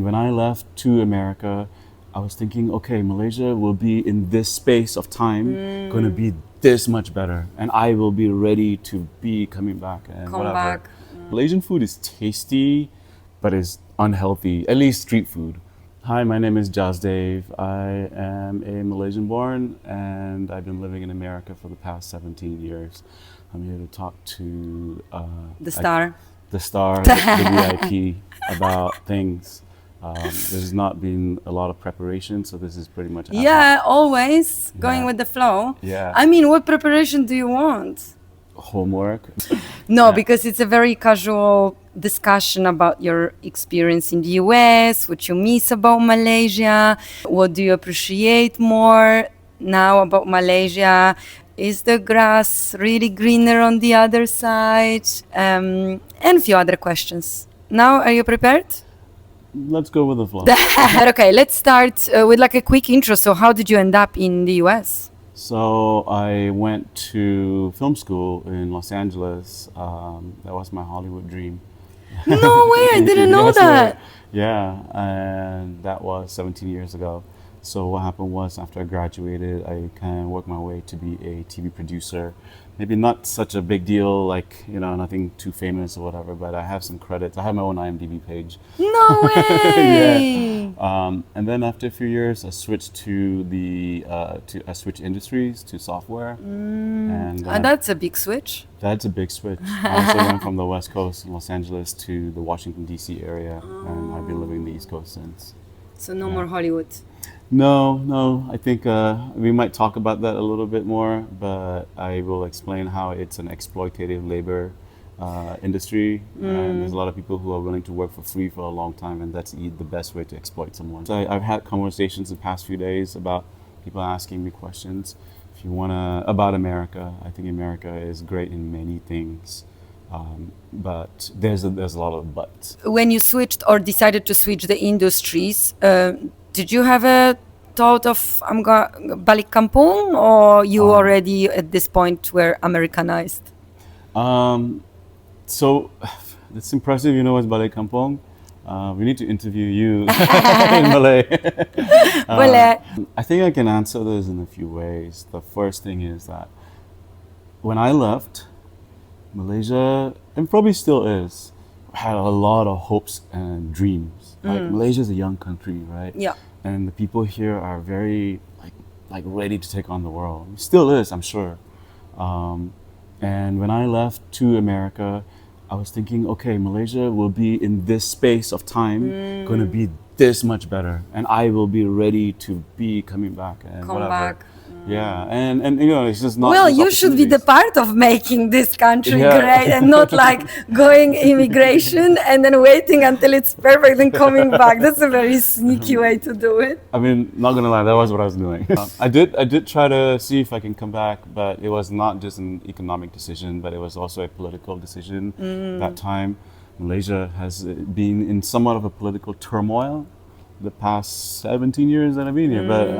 When I left to America, I was thinking, okay, Malaysia will be in this space of time going to be this much better, and I will be ready to be coming back and Come whatever. back. Malaysian food is tasty, but is unhealthy, at least street food. Hi, my name is Jasdev. I am a Malaysian born, and I've been living in America for the past 17 years. I'm here to talk to The star. the star, the VIP, about things. There's not been a lot of preparation, so this is pretty much ad hoc. Yeah, always going Yeah. with the flow. Yeah. I mean, what preparation do you want? Homework. No, Yeah. because it's a very casual discussion about your experience in the US, what you miss about Malaysia, what do you appreciate more now about Malaysia. Is the grass really greener on the other side? And a few other questions. Now, are you prepared? Let's go with the flow. Okay, let's start with like a quick intro. So, how did you end up in the US? So I went to film school in Los Angeles. That was my Hollywood dream. No way, I didn't know Yes, that. yeah, and that was 17 years ago. So what happened was after I graduated, I kind of worked my way to be a TV producer. Maybe not such a big deal, like, nothing too famous or whatever, but I have some credits. I have my own IMDb page. No way. And then after a few years, I switched to I switched industries to software, and That's a big switch. that's a big switch. I also went from the West Coast in Los Angeles to the Washington D.C. area, and I've been living in the East Coast since. So no more Hollywood. No. I think we might talk about that a little bit more, but I will explain how it's an exploitative labor industry, and there's a lot of people who are willing to work for free for a long time, and that's the best way to exploit someone. So I've had conversations the past few days about people asking me questions. If you wanna about America, I think America is great in many things, but there's a lot of buts. When you switched or decided to switch the industries, did you have a thought of balik kampung, or you already at this point were Americanized? So it's impressive, what's Balai Kampong. We need to interview you in Malay. Boleh. I think I can answer this in a few ways. The first thing is that when I left, Malaysia, and probably still is, had a lot of hopes and dreams. Like Malaysia is a young country, right? Yeah. And the people here are very like ready to take on the world. Still is, I'm sure. And when I left to America, I was thinking, okay, Malaysia will be in this space of time going to be this much better, and I will be ready to be coming back and Come whatever. back. Yeah, and it's just not. Well, just you should be the opportunities. part of making this country Yeah. great, and not like going immigration and then waiting until it's perfect and coming back. That's a very sneaky way to do it. I mean, not gonna lie, that was what I was doing. I did try to see if I can come back, but it was not just an economic decision, but it was also a political decision. That time, Malaysia has been in somewhat of a political turmoil the past 17 years that I've been here. But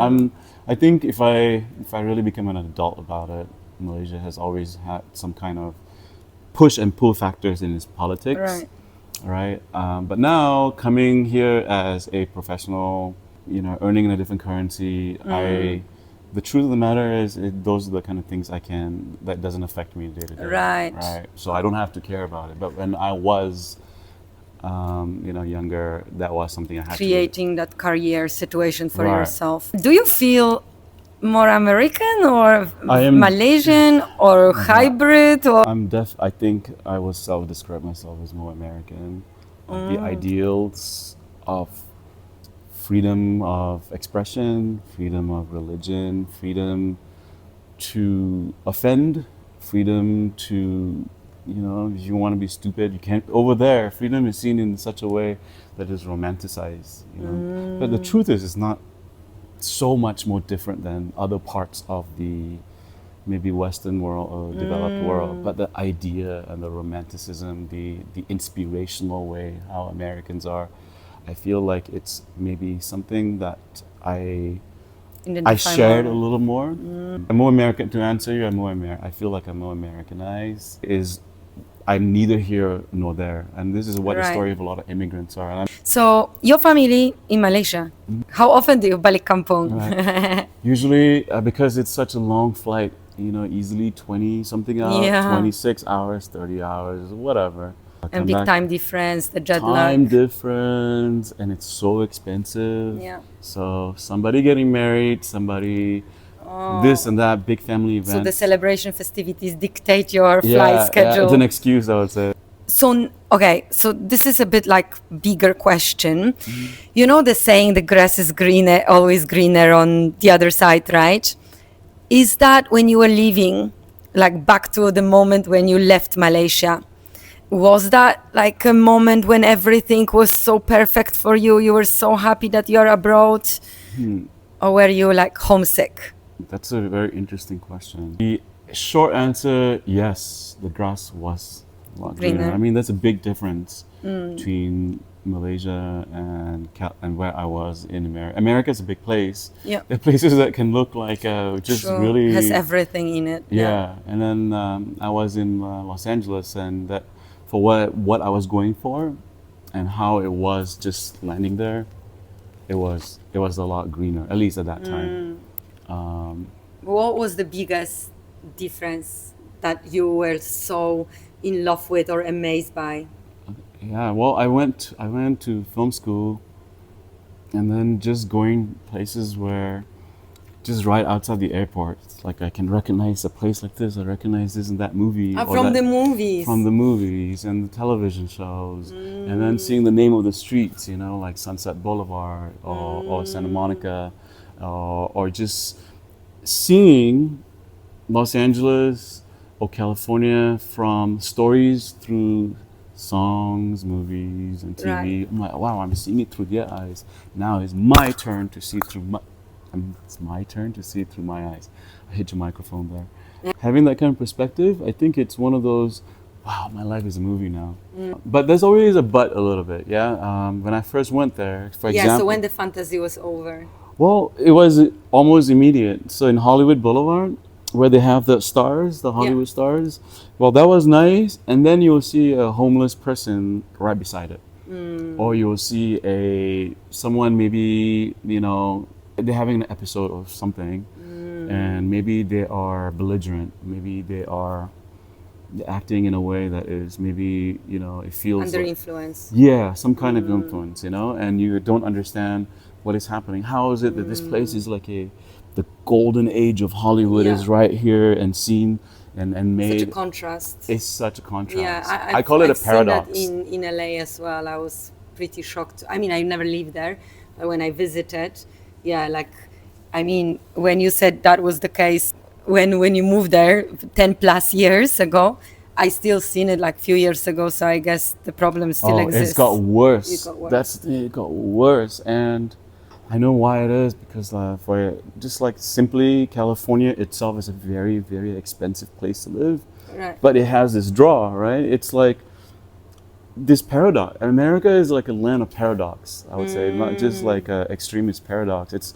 I think if I really become an adult about it, Malaysia has always had some kind of push and pull factors in its politics. Right. Right. But now coming here as a professional, earning in a different currency, the truth of the matter is those are the kind of things that doesn't affect me day to day. Right. Right. So I don't have to care about it. But when I was, younger, that was something I had Creating that career situation for Right. yourself. Do you feel more American or I am- Malaysian or hybrid or I think I would self-describe myself as more American. The ideals of freedom of expression, freedom of religion, freedom to offend, freedom to, if you want to be stupid, you can't. Over there, freedom is seen in such a way that is romanticized. But the truth is, it's not so much more different than other parts of the maybe Western world or developed world. But the idea and the romanticism, the inspirational way how Americans are, I feel like it's maybe something that I shared a little more. I'm more American, to answer you. I feel like I'm more Americanized. I'm neither here nor there. And this is what the Right. story of a lot of immigrants are. And So your family in Malaysia, how often do you balik kampung? usually, because it's such a long flight, you know, easily 20 something hours, Yeah. 26 hours, 30 hours, whatever. And Come big back, time difference, the jet time lag. difference, and it's so expensive. Yeah. So somebody getting married, somebody this and that, big family event. So the celebration festivities dictate your yeah, flight yeah, schedule. it's an excuse, I would say. So, okay, so this is a bit like bigger question. You know the saying, the grass is greener, always greener on the other side, right? Is that when you were leaving, like back to the moment when you left Malaysia, was that like a moment when everything was so perfect for you? You were so happy that you're abroad? Or were you like homesick? That's a very interesting question. The short answer, yes, the grass was a lot greener. Greener. I mean, that's a big difference between Malaysia and where I was in America. America's a big place. Yeah. There are places that can look like just Sure. really Has everything in it. yeah. And then I was in Los Angeles, and that for what I was going for, and how it was just landing there, it was a lot greener, at least at that time. What was the biggest difference that you were so in love with or amazed by? Yeah, well, I went to film school, and then just going places where, just right outside the airport, it's like I can recognize a place like this. I recognize this in that movie. or From that- the movies. From the movies and the television shows, and then seeing the name of the streets, you know, like Sunset Boulevard or Santa Monica, or just seeing Los Angeles or California from stories through songs, movies, and TV. Right. I'm like, wow, I'm seeing it through their eyes. Now it's my turn to see through my. It's my turn to see it through my eyes. I hit your microphone there. Having that kind of perspective, I think it's one of those. Wow, my life is a movie now. But there's always a but a little bit, yeah. When I first went there, for Yeah, example. so when the fantasy was over. Well, it was almost immediate. So in Hollywood Boulevard, where they have the stars, the Hollywood stars, well, that was nice. And then you'll see a homeless person right beside it, or you'll see someone maybe, you know, they're having an episode of something, and maybe they are belligerent, maybe they're acting in a way that is maybe, you know, it feels Under like, influence. yeah, some kind of influence, you know, and you don't understand what is happening. How is it that this place is like the golden age of Hollywood Yeah. is right here and seen and made. Such a contrast. It's such a contrast. Yeah, I call it a I've seen paradox. that in LA as well. I was pretty shocked. I mean, I never lived there, but when I visited, yeah, like, I mean, when you said that was the case when you moved there 10 plus years ago, I still seen it like a few years ago. So I guess the problem still exists. It's got worse. It got worse. That's the thing, it got worse, and I know why it is, because for just like simply California itself is a very, very expensive place to live, Right. but it has this draw, right? It's like this paradox. America is like a land of paradox, I would say, not just like a extremist paradox. It's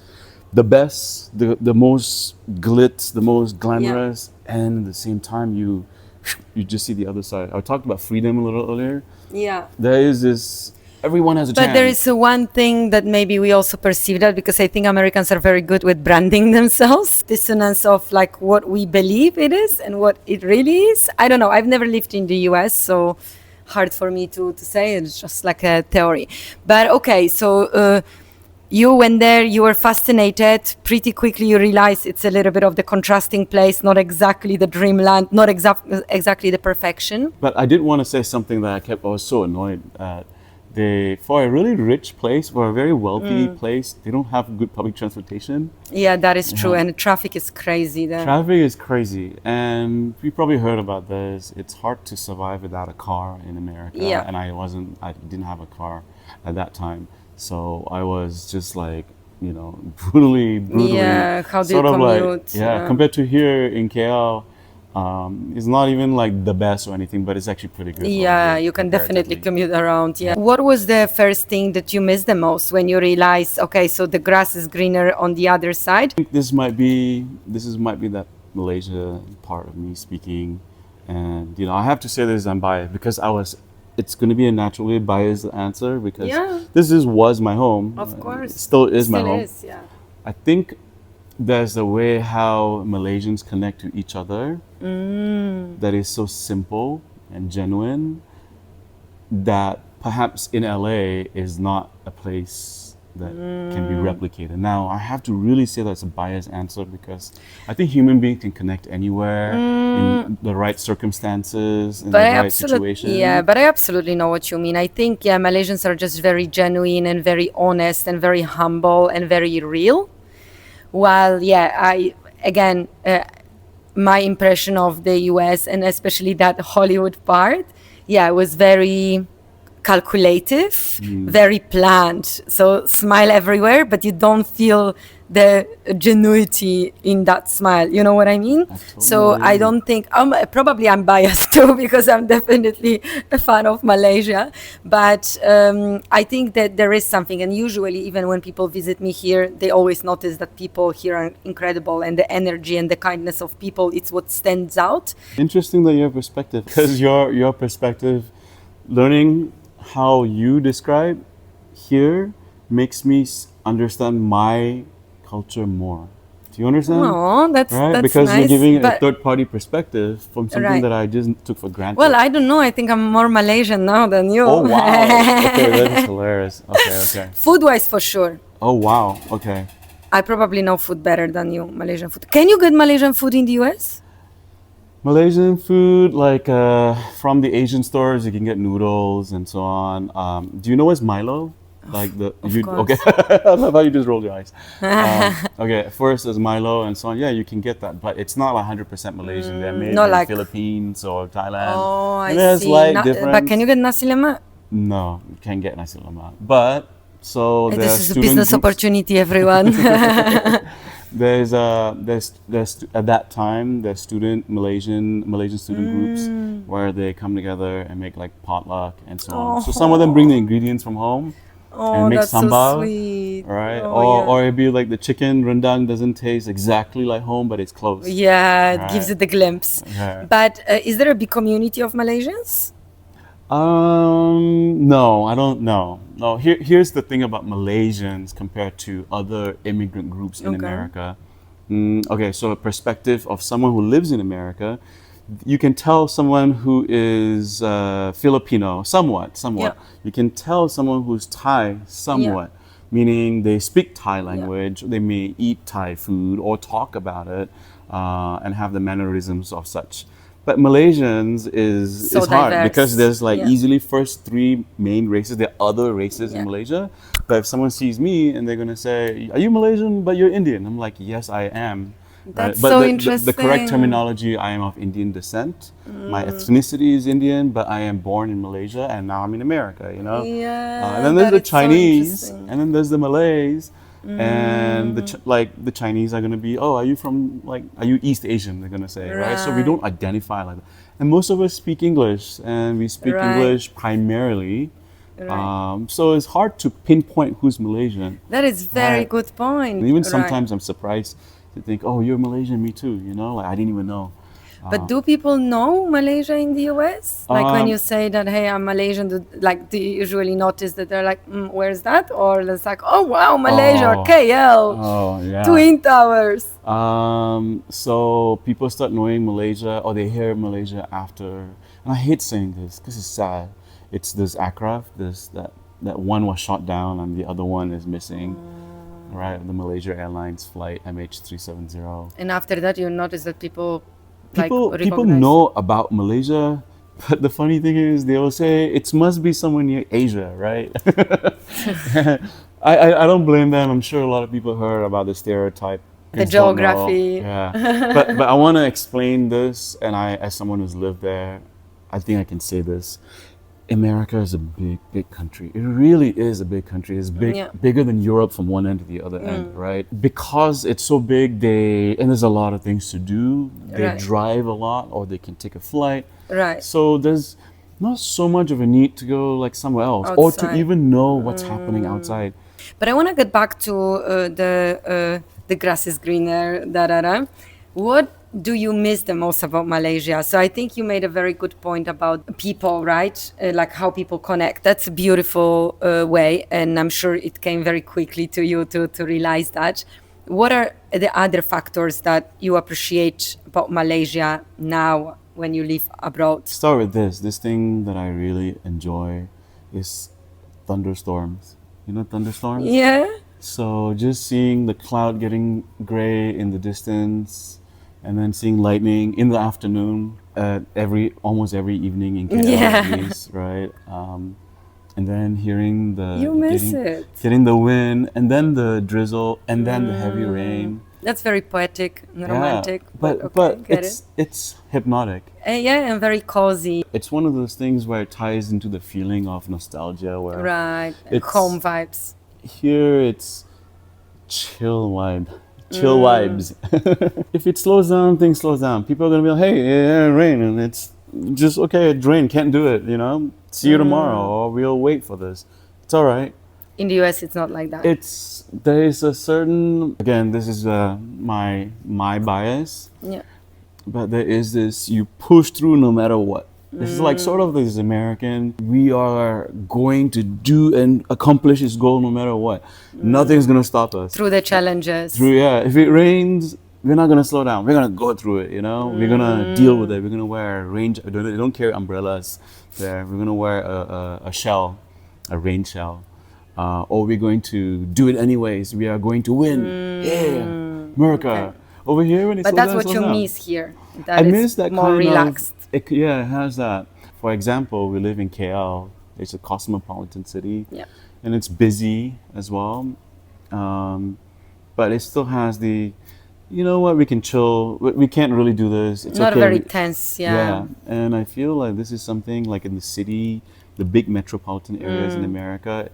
the best, the most glitz, the most glamorous, and at the same time you just see the other side. I talked about freedom a little earlier. Yeah. There is this. Everyone has a But chance. there is one thing that maybe we also perceive that, because I think Americans are very good with branding themselves. Dissonance of like what we believe it is and what it really is. I don't know. I've never lived in the US, so hard for me to say. It's just like a theory. But okay, so you went there, you were fascinated. Pretty quickly you realized it's a little bit of the contrasting place, not exactly the dreamland, not exactly the perfection. But I did want to say something that I was so annoyed at. For a really rich place, for a very wealthy place, they don't have good public transportation. Yeah, that is true. And the traffic is crazy there. Traffic is crazy. And you probably heard about this. It's hard to survive without a car in America. Yeah. And I didn't have a car at that time. So I was just like, you know, brutally. Yeah, how do you sort of commute? like, yeah, compared to here in KL, it's not even like the best or anything, but it's actually pretty good. Yeah, you can definitely commute around. Yeah. What was the first thing that you missed the most when you realized, okay, so the grass is greener on the other side? I think this might be that Malaysia part of me speaking, And I have to say this, I'm biased because it's going to be a naturally biased answer because Yeah. was my home. Of course. It still is my Still home. is, yeah. I think there's a way how Malaysians connect to each other that is so simple and genuine that perhaps in LA is not a place that can be replicated. Now, I have to really say that's a biased answer because I think human beings can connect anywhere in the right circumstances, in the right situation. Yeah, but I absolutely know what you mean. I think, yeah, Malaysians are just very genuine and very honest and very humble and very real. While, yeah, my impression of the US and especially that Hollywood part, yeah, was very calculative, very planned. So smile everywhere, but you don't feel the genuity in that smile. You know what I mean? So I don't think, probably I'm biased too because I'm definitely a fan of Malaysia. But I think that there is something, and usually even when people visit me here, they always notice that people here are incredible, and the energy and the kindness of people, it's what stands out. Interesting that your perspective, because your perspective, learning how you describe here makes me understand my culture more. Do you understand? Oh, that's because nice. you're giving a third-party perspective from something that I just took for granted. Well, I don't know. I think I'm more Malaysian now than you. Oh wow! Okay, that is hilarious. Okay. Food-wise, for sure. Oh wow! Okay. I probably know food better than you, Malaysian food. Can you get Malaysian food in the US? Malaysian food, like from the Asian stores, you can get noodles and so on. Do you know what's Milo? Like okay. I love how you just rolled your eyes. Okay, first is Milo and so on. Yeah, you can get that, but it's not 100% Malaysian. They're made in the Philippines or Thailand. Oh, I see. But can you get nasi lemak? No, you can't get nasi lemak. But so this is a business opportunity, everyone. There's at that time there's Malaysian student groups where they come together and make like potluck and so on. So some of them bring the ingredients from home and make sambal, so sweet. right? Or it'd be like the chicken rendang doesn't taste exactly like home, but it's close. Yeah, it gives it the glimpse. Right. But is there a big community of Malaysians? No, I don't know. No, here's the thing about Malaysians compared to other immigrant groups in America. Okay, so a perspective of someone who lives in America, you can tell someone who is Filipino, somewhat. Yeah. You can tell someone who's Thai, somewhat. Meaning they speak Thai language, they may eat Thai food or talk about it and have the mannerisms of such. But Malaysians is hard diverse. Because there's like easily first three main races. There are other races in Malaysia. But if someone sees me and they're going to say, are you Malaysian but you're Indian? I'm like, yes, I am. That's but so interesting. The correct terminology, I am of Indian descent. My ethnicity is Indian, but I am born in Malaysia and now I'm in America, you know? Yeah, and then there's the Chinese and then there's the Malays. And the Chinese are going to be, are you East Asian? They're going to say, right? So we don't identify like that. And most of us speak English, and we speak English primarily. So it's hard to pinpoint who's Malaysian. That is very good point. And even sometimes I'm surprised to think, you're Malaysian, me too. You know, like I didn't even know. But do people know Malaysia in the US? Like when you say that, hey, I'm Malaysian, do you usually notice that they're like, where's that? Or it's like, oh, wow, Malaysia or KL. Oh, yeah. Twin Towers. So people start knowing Malaysia or they hear Malaysia after. And I hate saying this because it's sad. It's this aircraft, that one was shot down and the other one is missing. Right, the Malaysia Airlines flight MH370. And after that, you notice that people know about Malaysia, but the funny thing is they will say it must be somewhere near Asia, right? I don't blame them. I'm sure a lot of people heard about the stereotype. The geography. Yeah. but I want to explain this, and as someone who's lived there, I think I can say this. America is a big country. It really is a big country. It's bigger than Europe from one end to the other end, right? Because it's so big, and there's a lot of things to do. They drive a lot, or they can take a flight. Right. So there's not so much of a need to go like somewhere else, or to even know what's happening outside. But I want to get back to the grass is greener. What do you miss the most about Malaysia? So I think you made a very good point about people, right? Like how people connect. That's a beautiful way, and I'm sure it came very quickly to you to realize that. What are the other factors that you appreciate about Malaysia now when you live abroad? Start with this thing that I really enjoy is thunderstorms. You know thunderstorms? Yeah. So just seeing the cloud getting gray in the distance, and then seeing lightning in the afternoon at almost every evening in KL at Yeah. least, right? And then hearing You miss it. getting the wind, and then the drizzle, and then the heavy rain. That's very poetic and Yeah, romantic, but okay, but get it. it's hypnotic. Yeah, and very cozy. It's one of those things where it ties into the feeling of nostalgia, where Right. it's Home vibes. here it's chill vibes. If it slows down, things slows down. People are gonna be like, hey, yeah, rain, and it's just okay. It rain, can't do it. You know, see you tomorrow, or we'll wait for this. It's all right. In the US, it's not like that. There is a certain, again, this is my bias, Yeah. but there is this, you push through no matter what. This is like sort of this American, we are going to do and accomplish this goal no matter what. Nothing's gonna stop us. Through the challenges. If it rains, we're not gonna slow down. We're gonna go through it, you know? We're gonna deal with it. We're gonna wear they don't carry umbrellas there. We're gonna wear a shell, a rain shell. Or we're going to do it anyways. We are going to win. Yeah, America. Okay. Over here, when it But slows that's down, it what slows you down. miss here. I That miss is that more kind relaxed. of. It has that. For example, we live in KL. It's a cosmopolitan city, Yeah. and it's busy as well. But it still has the, you know what, we can chill. We can't really do this. It's Not okay. very tense, yeah. Yeah, and I feel like this is something like in the city, the big metropolitan areas in America,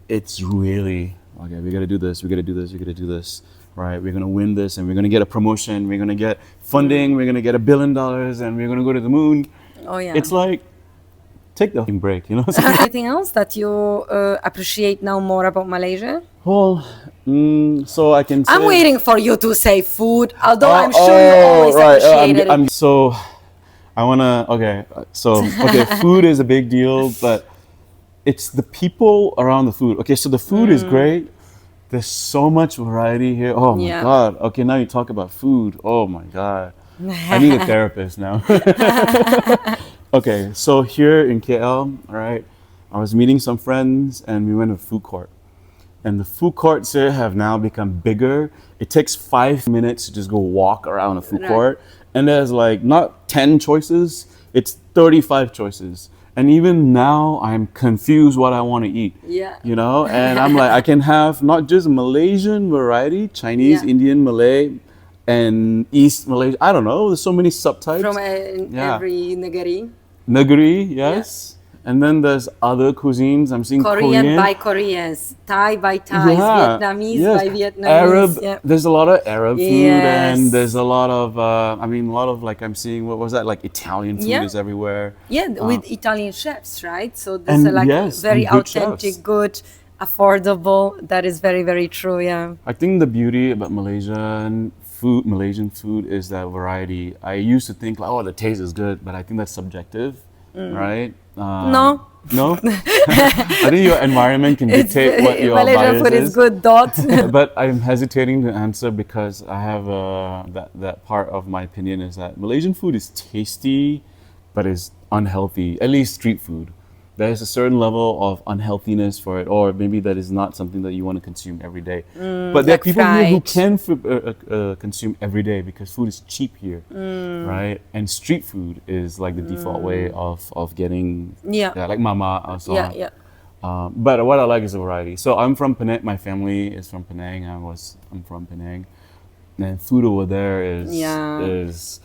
it's really, okay, we gotta do this, we gotta do this, we gotta do this, right? We're gonna win this, and we're gonna get a promotion, we're gonna get funding, we're gonna get $1 billion, and we're gonna go to the moon. Oh, yeah. It's like, take the break, you know? Anything else that you appreciate now more about Malaysia? Well, so I can say. I'm waiting for you to say food, although I'm sure you always appreciated it. So I wanna, okay, food is a big deal, but it's the people around the food. Okay, so the food is great. There's so much variety here. Oh my Yeah. God. Okay, now you talk about food. Oh my God. I need a therapist now. Okay, so here in KL, all right, I was meeting some friends and we went to food court. And the food courts here have now become bigger. It takes 5 minutes to just go walk around a food Right. court. And there's like not 10 choices, it's 35 choices. And even now, I'm confused what I want to eat. Yeah. You know, and I'm like, I can have not just Malaysian variety, Chinese, Yeah. Indian, Malay, and East Malaysia. I don't know. There's so many subtypes. From Yeah. every negeri. Nagari, yes. And then there's other cuisines. I'm seeing Korean by Koreans, Thai by Thais, Yeah, Vietnamese yes. by Vietnamese. Arab. Yeah. There's a lot of Arab food, Yes. and there's a lot of. a lot of like I'm seeing. What was that? Like Italian food Yeah. is everywhere. Yeah, with Italian chefs, right? So this And is like yes, very and good authentic, chefs. good, affordable. That is very, very true. Yeah. I think the beauty about Malaysian food is that variety. I used to think like, oh, the taste is good, but I think that's subjective, right? No. No. I think your environment can dictate what your Malaysian bias food is good, dot. But I'm hesitating to answer because I have that part of my opinion is that Malaysian food is tasty, but is unhealthy. At least street food. There's a certain level of unhealthiness for it, or maybe that is not something that you want to consume every day. But there are like people here who fried. can consume every day because food is cheap here, right? And street food is like the default way of getting, Yeah. like mama also. Yeah, yeah. But what I like is the variety. So I'm from Penang. My family is from Penang. I'm from Penang, and food over there Yeah. is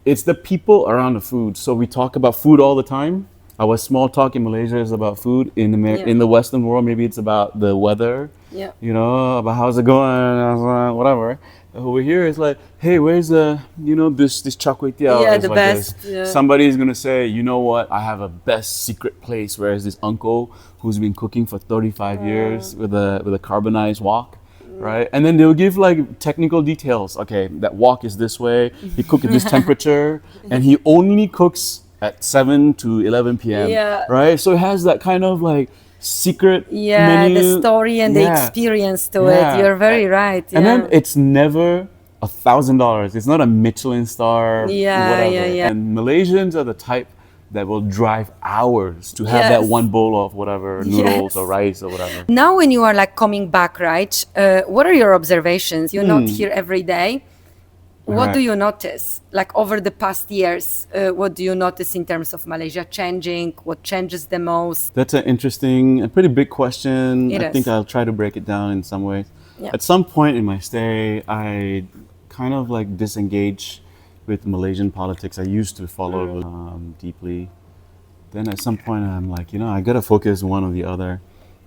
it's the people around the food. So we talk about food all the time. Our small talk in Malaysia is about food. Yeah. In the Western world, maybe it's about the weather. Yeah. You know, about how's it going, whatever. Over here, it's like, hey, where's this char kway teow? Yeah, It's the like best, this. yeah. Somebody's gonna say, you know what? I have a best secret place. Whereas this uncle who's been cooking for 35 years with a carbonized wok. right? And then they'll give like technical details. Okay, that wok is this way. He cook at this temperature, and he only cooks at 7 to 11 p.m. Yeah. Right? So it has that kind of like secret Yeah, the menu. story and the Yeah. experience to it. Yeah. You're very right. And then Yeah. it's never $1,000. It's not a Michelin star, Yeah, whatever. yeah, yeah. And Malaysians are the type that will drive hours to have that Yes. one bowl of whatever noodles Yes. or rice or whatever. Now, when you are like coming back, right? What are your observations? You're not here every day. What do Right. you notice? Like over the past years, what do you notice in terms of Malaysia changing? What changes the most? That's an interesting, a pretty big question. It I think is. I'll try to break it down in some ways. Yeah. At some point in my stay, I kind of like disengage with Malaysian politics. I used to follow deeply. Then at some point, I'm like, I gotta focus one or the other.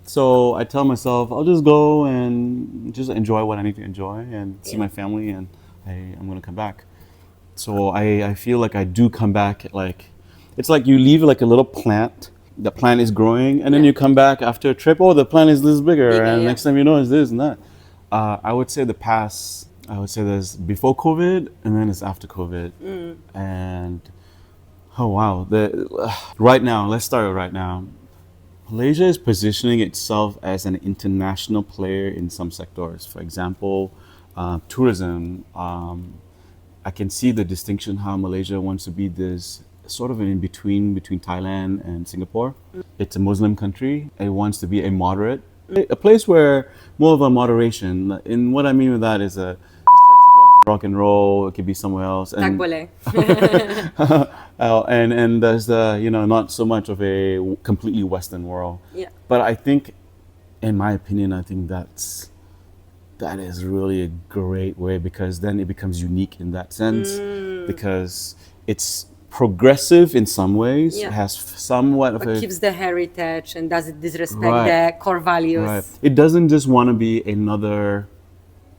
So I tell myself, I'll just go and just enjoy what I need to enjoy and see my family, and I'm gonna come back. So I feel like I do come back, like it's like you leave like a little plant. The plant is growing, and then you come back after a trip. Oh, the plant is this bigger, Bigger, and yeah. next time you know it's this and that. I would say I would say there's before COVID, and then it's after COVID, and oh wow, right now. Let's start right now. Malaysia is positioning itself as an international player in some sectors. For example, tourism. I can see the distinction how Malaysia wants to be this sort of an in between Thailand and Singapore. It's a Muslim country. It wants to be a moderate, a place where more of a moderation. And what I mean with that is a sex, drugs, rock and roll. It could be somewhere else. Tak And boleh. and there's the not so much of a completely Western world. Yeah. But I think, in my opinion, I think that is really a great way, because then it becomes unique in that sense, because it's progressive in some ways. Yeah. It has somewhat of But a keeps the heritage and doesn't disrespect Right. the core values. right. It doesn't just want to be another.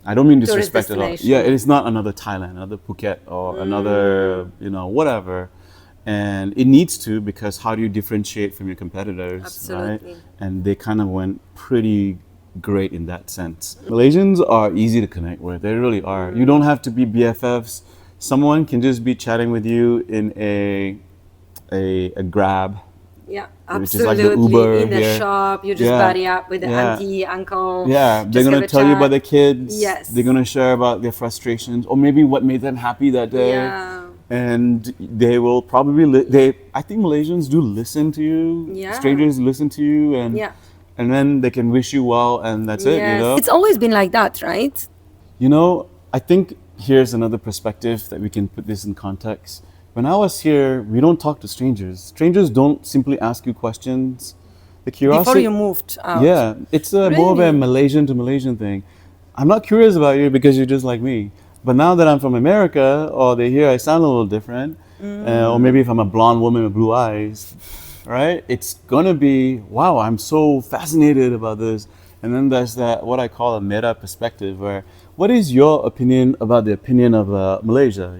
I don't mean Tourist disrespect at all. destination. Yeah, it is not another Thailand, another Phuket, or another whatever. And it needs to, because how do you differentiate from your competitors, Absolutely. right? And they kind of went pretty great in that sense. Malaysians are easy to connect with. They really are. You don't have to be BFFs. Someone can just be chatting with you in a Grab. Yeah, Which is like absolutely. the Uber in the here. shop, you just Yeah. buddy up with the Yeah. auntie, uncle. Yeah, they're just gonna have a tell you about chat. their kids. Yes. They're gonna share about their frustrations, or maybe what made them happy that day. Yeah. And they will probably I think Malaysians do listen to you. Yeah. Strangers listen to you, and Yeah. and then they can wish you well, and that's it. Yes. It's always been like that, right? I think here's another perspective that we can put this in context. When I was here, we don't talk to strangers. Strangers don't simply ask you questions. The curiosity. Before you moved out. Yeah, it's more of a Really? Malaysian to Malaysian thing. I'm not curious about you because you're just like me. But now that I'm from America, or they hear I sound a little different, or maybe if I'm a blonde woman with blue eyes, right? It's gonna be, wow, I'm so fascinated about this. And then there's that, what I call a meta perspective, where what is your opinion about the opinion of Malaysia?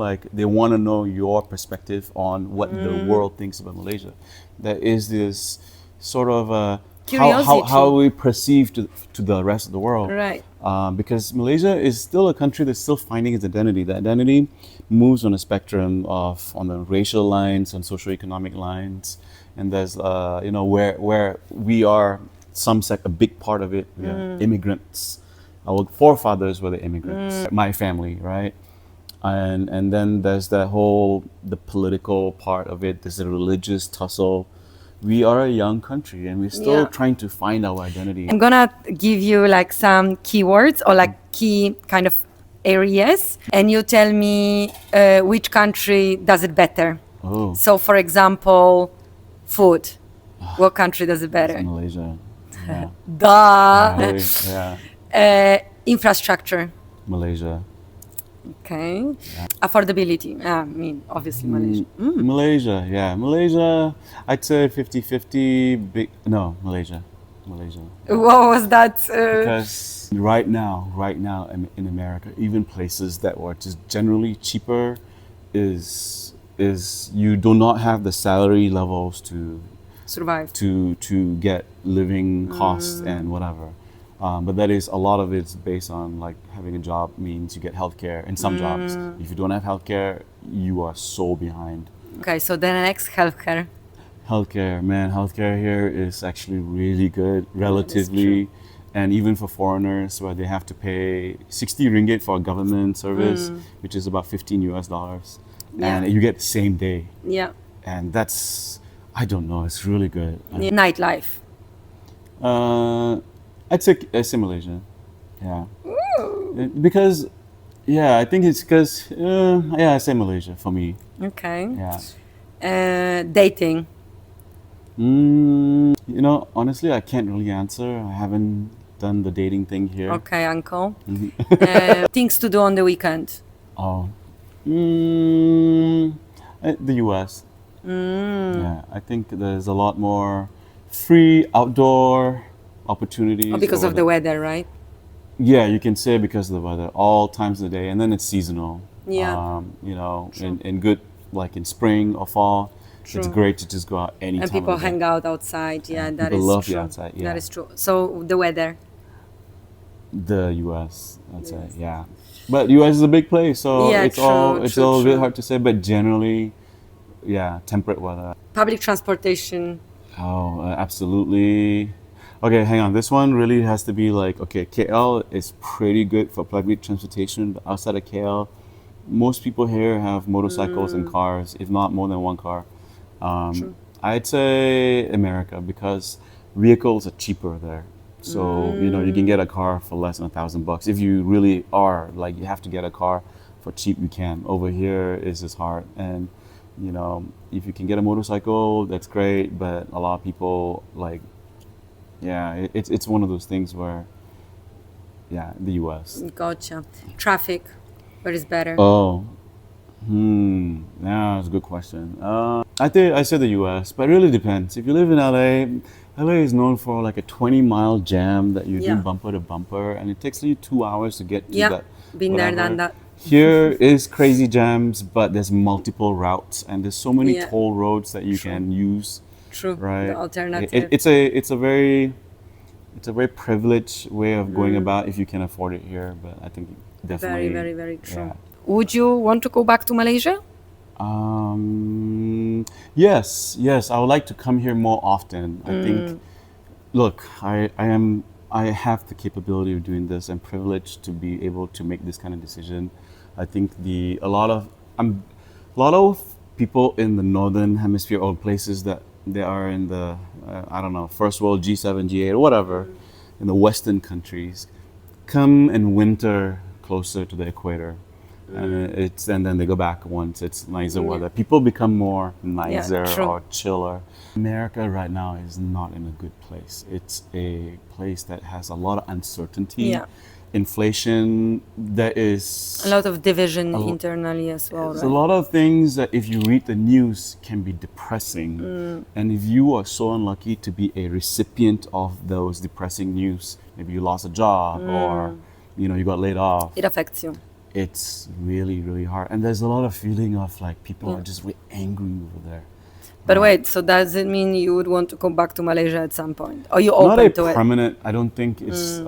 Like they want to know your perspective on what the world thinks about Malaysia. There is this sort of Curiosity. how we perceive to the rest of the world. Right. Because Malaysia is still a country that's still finding its identity. The identity moves on a spectrum on the racial lines, on socioeconomic lines, and there's where we are a big part of it. We are immigrants. Our forefathers were the immigrants. My family, right? And then there's the political part of it. There's a religious tussle. We are a young country, and we're still Yeah. trying to find our identity. I'm gonna give you like some keywords or like key kind of areas, and you tell me which country does it better. Oh, So, for example, food. What country does it better? Malaysia. Yeah. Duh. Really, yeah. Infrastructure. Malaysia. Okay. Affordability. I mean, obviously Malaysia. Malaysia, yeah. Malaysia, I'd say 50-50. Malaysia. What was that? Because right now in America, even places that were just generally cheaper is you do not have the salary levels to Survive. to get living costs and whatever. But that is a lot of it's based on like having a job means you get healthcare. In some jobs, if you don't have healthcare, you are so behind. Okay, so the next healthcare. Healthcare, man, healthcare here is actually really good, That is relatively, and even for foreigners, where they have to pay 60 ringgit for a government service, which is about 15 US dollars, Yeah. and you get the same day, Yeah. and that's, I don't know, it's really good. Nightlife. I'd say Malaysia, yeah, because, yeah, I think it's because, yeah, I say Malaysia for me, Okay. yeah. Dating. You know, honestly, I can't really answer. I haven't done the dating thing here. Okay, uncle. Things to do on the weekend. Oh, the US. Yeah, I think there's a lot more free outdoor opportunities. Oh, because of the weather, right? Yeah, you can say because of the weather, all times of the day, and then it's seasonal. Yeah. You know, in good, like in spring or fall, it's True. great to just go out any And time people of the day. hang out outside. Yeah, And that people is love true. the outside, yeah. That is true. So the weather. The US, that's it, yeah. But US is a big place, so Yeah, it's true, all it's true, a little bit true. hard to say. But generally, yeah, temperate weather. Public transportation. Oh, absolutely. Okay, hang on. This one really has to be like, okay, KL is pretty good for public transportation, but outside of KL, most people here have motorcycles and cars, if not more than one car. True. I'd say America because vehicles are cheaper there. So, you know, you can get a car for less than $1,000. If you really are, like, you have to get a car for cheap, you can. Over here, it's just hard. And, you know, if you can get a motorcycle, that's great. But a lot of people, like, yeah, it's one of those things where, yeah, the US. Gotcha. Traffic. Where is better? Oh, yeah, that's a good question. I think I said the U.S., but it really depends. If you live in LA, LA is known for like a 20-mile jam that you Yeah. do bumper to bumper, and it takes you 2 hours to get to Yeah. that. Been there, whatever. done that. Here is crazy jams, but there's multiple routes, and there's so many Yeah. toll roads that you True. can use. True. Right. The alternative. It's a very privileged way of going about if you can afford it here. But I think definitely Very, very true. yeah. Would you want to go back to Malaysia? Yes, I would like to come here more often. I think, look, I have the capability of doing this. I'm privileged to be able to make this kind of decision. I think a lot of people in the northern hemisphere or places that they are in the I don't know, first world G7, G8 or whatever, in the Western countries, come and winter closer to the equator. And then they go back once it's nicer weather. People become more nicer true. or chiller. America right now is not in a good place. It's a place that has a lot of uncertainty, Yeah. inflation. There is A lot of division internally as well, there's right? a lot of things that if you read the news can be depressing. And if you are so unlucky to be a recipient of those depressing news, maybe you lost a job or you know you got laid off, It affects you. it's really, really hard. And there's a lot of feeling of like people are just really angry over there. But wait, so does it mean you would want to go back to Malaysia at some point? Or you Not open a to it? permanent. I don't think it's.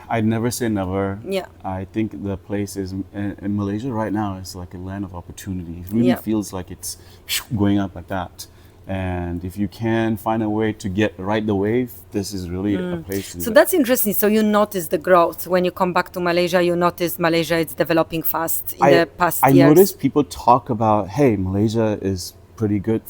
I'd never say never. Yeah. I think the place is in Malaysia right now is like a land of opportunity. It really Yeah. feels like it's going up like that. And if you can find a way to ride the wave, this is really a place to do So that. that's interesting. So you notice the growth. When you come back to Malaysia, you notice Malaysia is developing fast in the past I years. notice people talk about, hey, Malaysia is pretty good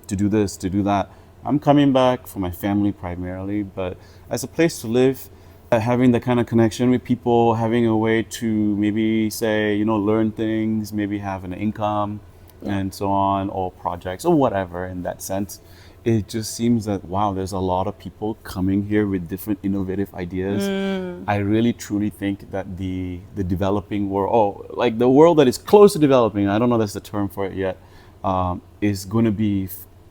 to do this, to do that. I'm coming back for my family primarily, but as a place to live, having that kind of connection with people, having a way to maybe say, you know, learn things, maybe have an income and so on, or projects or whatever in that sense. It just seems that, wow, there's a lot of people coming here with different innovative ideas. I really truly think that the developing world, like the world that is close to developing, I don't know that's the term for it yet, is going to be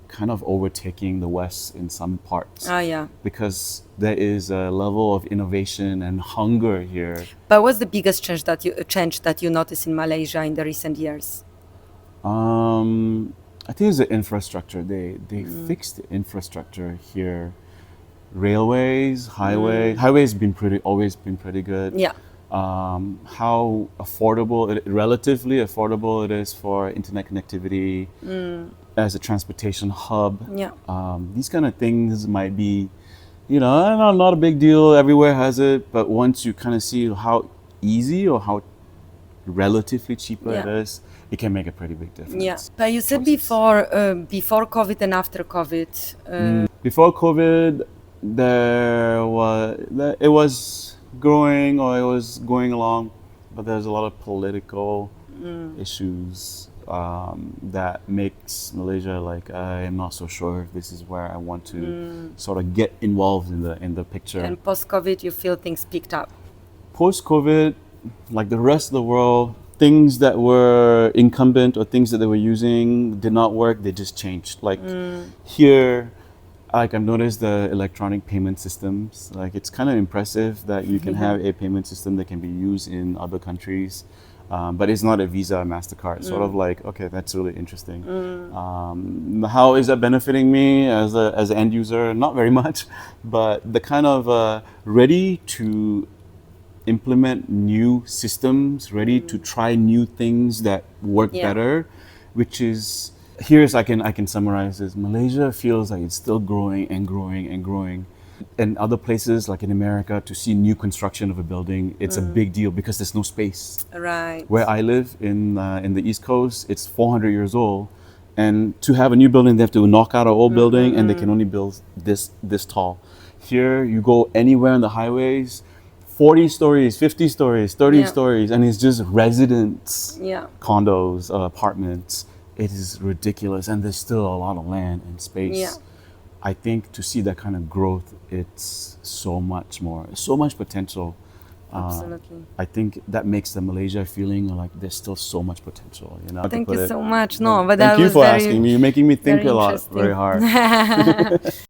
kind of overtaking the West in some parts. Yeah. Because there is a level of innovation and hunger here. But what's the biggest change that you notice in Malaysia in the recent years? I think it's the infrastructure. They fixed the infrastructure here railways, highways been always been pretty good. Yeah. How relatively affordable it is for internet connectivity as a transportation hub. Yeah. These kind of things might be, not a big deal. Everywhere has it, but once you kind of see how easy or how relatively cheaper it is, it can make a pretty big difference. Yeah. But you said before COVID and after COVID. Before COVID, it was growing or it was going along, but there's a lot of political issues that makes Malaysia like I'm not so sure if this is where I want to sort of get involved in the picture. And post-COVID, you feel things picked up? Post-COVID, like the rest of the world, things that were incumbent or things that they were using did not work. They just changed. Like here, like I've noticed the electronic payment systems. Like it's kind of impressive that you can have a payment system that can be used in other countries, but it's not a Visa or MasterCard. Sort of like, okay, that's really interesting. How is that benefiting me as an end user? Not very much, but the kind of ready to implement new systems, ready to try new things that work better, which is I can summarize this. Malaysia feels like it's still growing and growing and growing. And other places like in America, to see new construction of a building, it's a big deal because there's no space. Right. Where I live in the East Coast, it's 400 years old. And to have a new building, they have to knock out an old building and they can only build this tall. Here, you go anywhere on the highways, 40 stories, 50 stories, 30 stories, and it's just residents, condos, apartments. It is ridiculous, and there's still a lot of land and space. Yeah. I think to see that kind of growth, it's so much potential. Absolutely. I think that makes the Malaysia feeling like there's still so much potential. Thank you so much. No, but thank that you was for very, asking me. You're making me think very a lot, very hard.